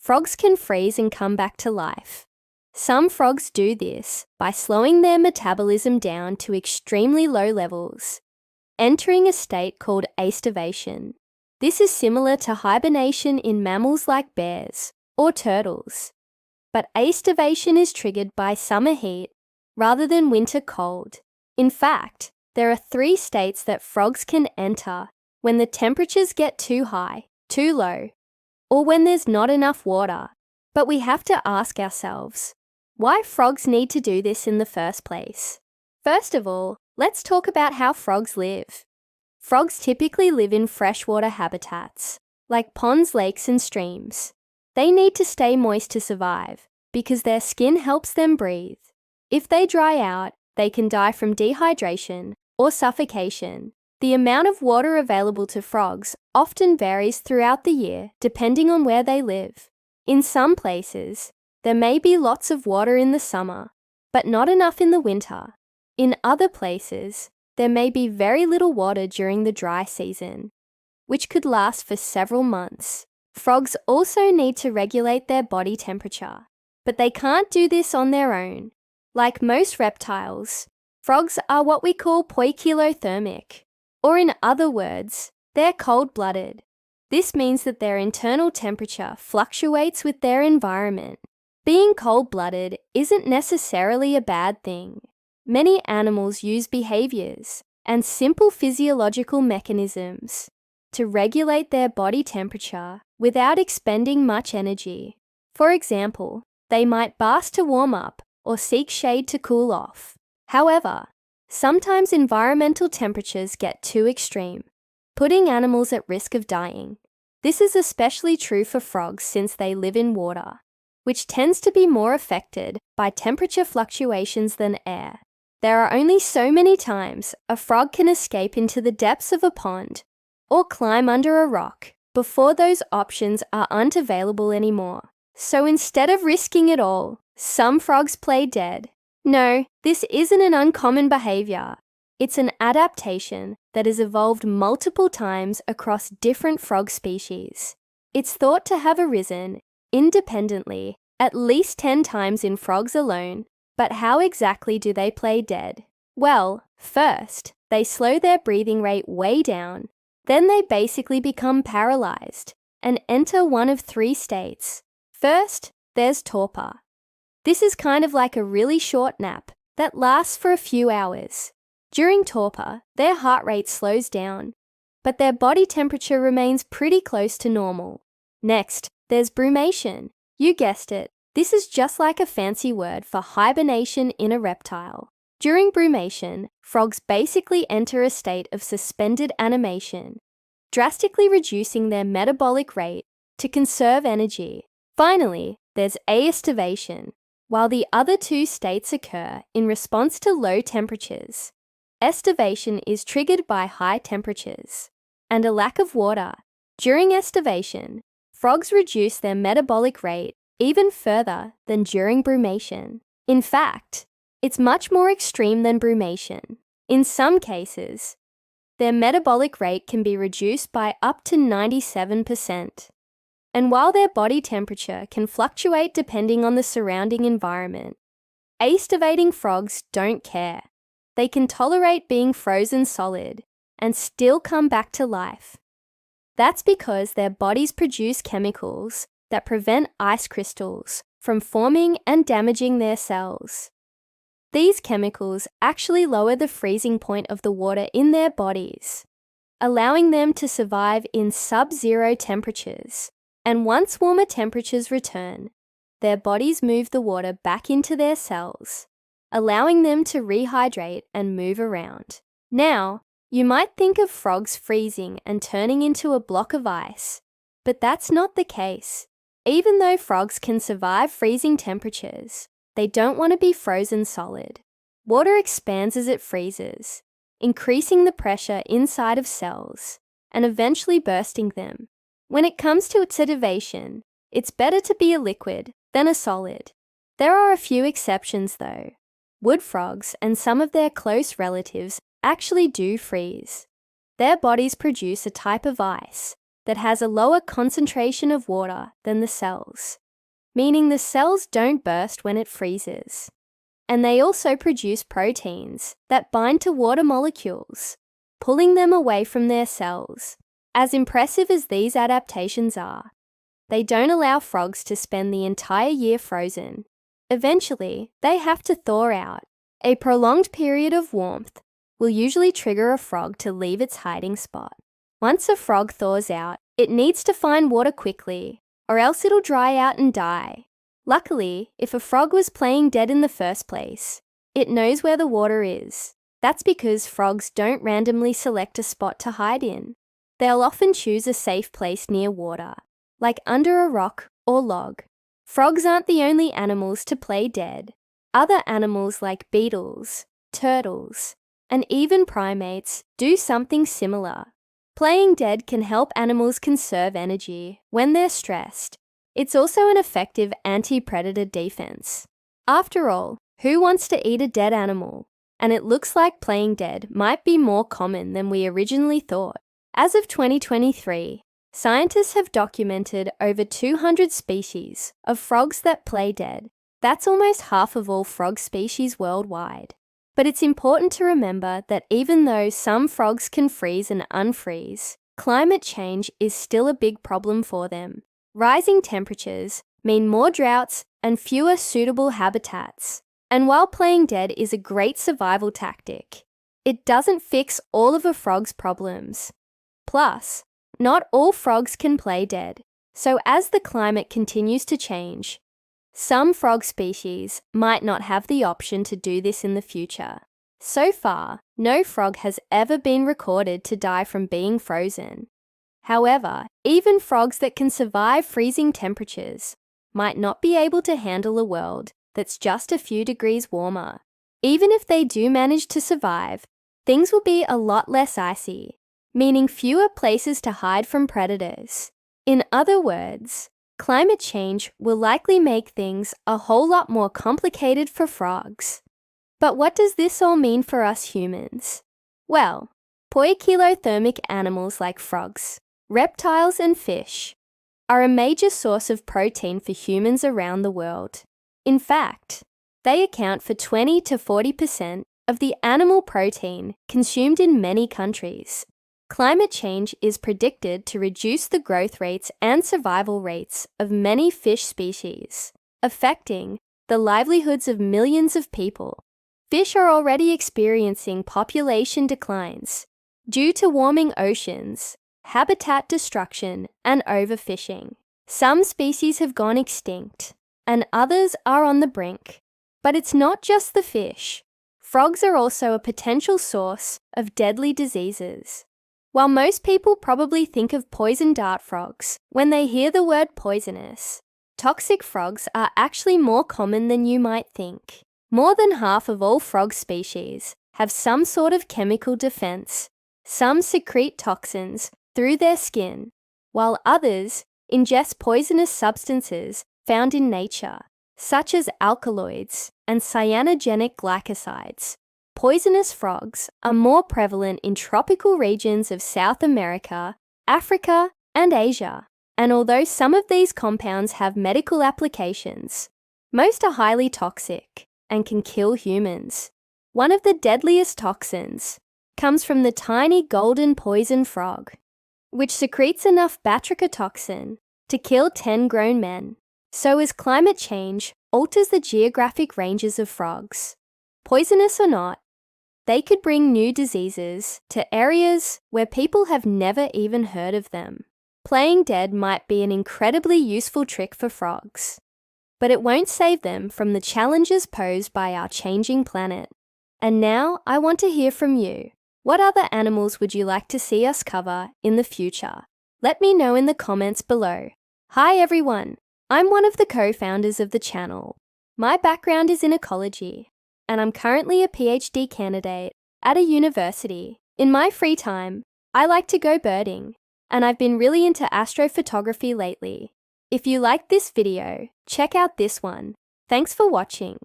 frogs can freeze and come back to life. Some frogs do this by slowing their metabolism down to extremely low levels, entering a state called aestivation. This is similar to hibernation in mammals like bears or turtles. But aestivation is triggered by summer heat rather than winter cold. In fact, there are 3 states that frogs can enter when the temperatures get too high, too low, or when there's not enough water. But we have to ask ourselves, why frogs need to do this in the first place? First of all, let's talk about how frogs live. Frogs typically live in freshwater habitats, like ponds, lakes, and streams. They need to stay moist to survive because their skin helps them breathe. If they dry out, they can die from dehydration or suffocation. The amount of water available to frogs often varies throughout the year depending on where they live. In some places, there may be lots of water in the summer, but not enough in the winter. In other places, there may be very little water during the dry season, which could last for several months. Frogs also need to regulate their body temperature, but they can't do this on their own. Like most reptiles, frogs are what we call poikilothermic, or in other words, they're cold-blooded. This means that their internal temperature fluctuates with their environment. Being cold-blooded isn't necessarily a bad thing. Many animals use behaviors and simple physiological mechanisms to regulate their body temperature without expending much energy. For example, they might bask to warm up or seek shade to cool off. However, sometimes environmental temperatures get too extreme, putting animals at risk of dying. This is especially true for frogs since they live in water, which tends to be more affected by temperature fluctuations than air. There are only so many times a frog can escape into the depths of a pond or climb under a rock before those options aren't available anymore. So instead of risking it all, some frogs play dead. No, this isn't an uncommon behavior. It's an adaptation that has evolved multiple times across different frog species. It's thought to have arisen independently at least 10 times in frogs alone. But how exactly do they play dead? Well, first, they slow their breathing rate way down. Then they basically become paralyzed and enter one of 3 states. First, there's torpor. This is kind of like a really short nap that lasts for a few hours. During torpor, their heart rate slows down, but their body temperature remains pretty close to normal. Next, there's brumation. You guessed it. This is just like a fancy word for hibernation in a reptile. During brumation, frogs basically enter a state of suspended animation, drastically reducing their metabolic rate to conserve energy. Finally, there's aestivation. While the other 2 states occur in response to low temperatures, aestivation is triggered by high temperatures and a lack of water. During aestivation, frogs reduce their metabolic rate even further than during brumation. In fact, it's much more extreme than brumation. In some cases, their metabolic rate can be reduced by up to 97%. And while their body temperature can fluctuate depending on the surrounding environment, aestivating frogs don't care. They can tolerate being frozen solid and still come back to life. That's because their bodies produce chemicals that prevent ice crystals from forming and damaging their cells. These chemicals actually lower the freezing point of the water in their bodies, allowing them to survive in sub-zero temperatures. And once warmer temperatures return, their bodies move the water back into their cells, allowing them to rehydrate and move around. Now, you might think of frogs freezing and turning into a block of ice, but that's not the case. Even though frogs can survive freezing temperatures, they don't want to be frozen solid. Water expands as it freezes, increasing the pressure inside of cells and eventually bursting them. When it comes to acidivation, it's better to be a liquid than a solid. There are a few exceptions though. Wood frogs and some of their close relatives actually do freeze. Their bodies produce a type of ice that has a lower concentration of water than the cells, meaning the cells don't burst when it freezes. And they also produce proteins that bind to water molecules, pulling them away from their cells. As impressive as these adaptations are, they don't allow frogs to spend the entire year frozen. Eventually, they have to thaw out. A prolonged period of warmth will usually trigger a frog to leave its hiding spot. Once a frog thaws out, it needs to find water quickly, or else it'll dry out and die. Luckily, if a frog was playing dead in the first place, it knows where the water is. That's because frogs don't randomly select a spot to hide in. They'll often choose a safe place near water, like under a rock or log. Frogs aren't the only animals to play dead. Other animals like beetles, turtles, and even primates do something similar. Playing dead can help animals conserve energy when they're stressed. It's also an effective anti-predator defense. After all, who wants to eat a dead animal? And it looks like playing dead might be more common than we originally thought. As of 2023, scientists have documented over 200 species of frogs that play dead. That's almost half of all frog species worldwide. But it's important to remember that even though some frogs can freeze and unfreeze, climate change is still a big problem for them. Rising temperatures mean more droughts and fewer suitable habitats. And while playing dead is a great survival tactic, it doesn't fix all of a frog's problems. Plus, not all frogs can play dead. So as the climate continues to change, some frog species might not have the option to do this in the future. So far, no frog has ever been recorded to die from being frozen. However, even frogs that can survive freezing temperatures might not be able to handle a world that's just a few degrees warmer. Even if they do manage to survive, things will be a lot less icy, meaning fewer places to hide from predators. In other words, climate change will likely make things a whole lot more complicated for frogs. But what does this all mean for us humans? Well, poikilothermic animals like frogs, reptiles and fish are a major source of protein for humans around the world. In fact, they account for 20 to 40% of the animal protein consumed in many countries. Climate change is predicted to reduce the growth rates and survival rates of many fish species, affecting the livelihoods of millions of people. Fish are already experiencing population declines due to warming oceans, habitat destruction, and overfishing. Some species have gone extinct, and others are on the brink. But it's not just the fish. Frogs are also a potential source of deadly diseases. While most people probably think of poison dart frogs when they hear the word poisonous, toxic frogs are actually more common than you might think. More than half of all frog species have some sort of chemical defense. Some secrete toxins through their skin, while others ingest poisonous substances found in nature, such as alkaloids and cyanogenic glycosides. Poisonous frogs are more prevalent in tropical regions of South America, Africa, and Asia. And although some of these compounds have medical applications, most are highly toxic and can kill humans. One of the deadliest toxins comes from the tiny golden poison frog, which secretes enough batrachotoxin to kill 10 grown men. So as climate change alters the geographic ranges of frogs, poisonous or not, they could bring new diseases to areas where people have never even heard of them. Playing dead might be an incredibly useful trick for frogs, but it won't save them from the challenges posed by our changing planet. And now I want to hear from you. What other animals would you like to see us cover in the future? Let me know in the comments below. Hi everyone, I'm one of the co-founders of the channel. My background is in ecology, and I'm currently a PhD candidate at a university. In my free time, I like to go birding, and I've been really into astrophotography lately. If you liked this video, check out this one. Thanks for watching.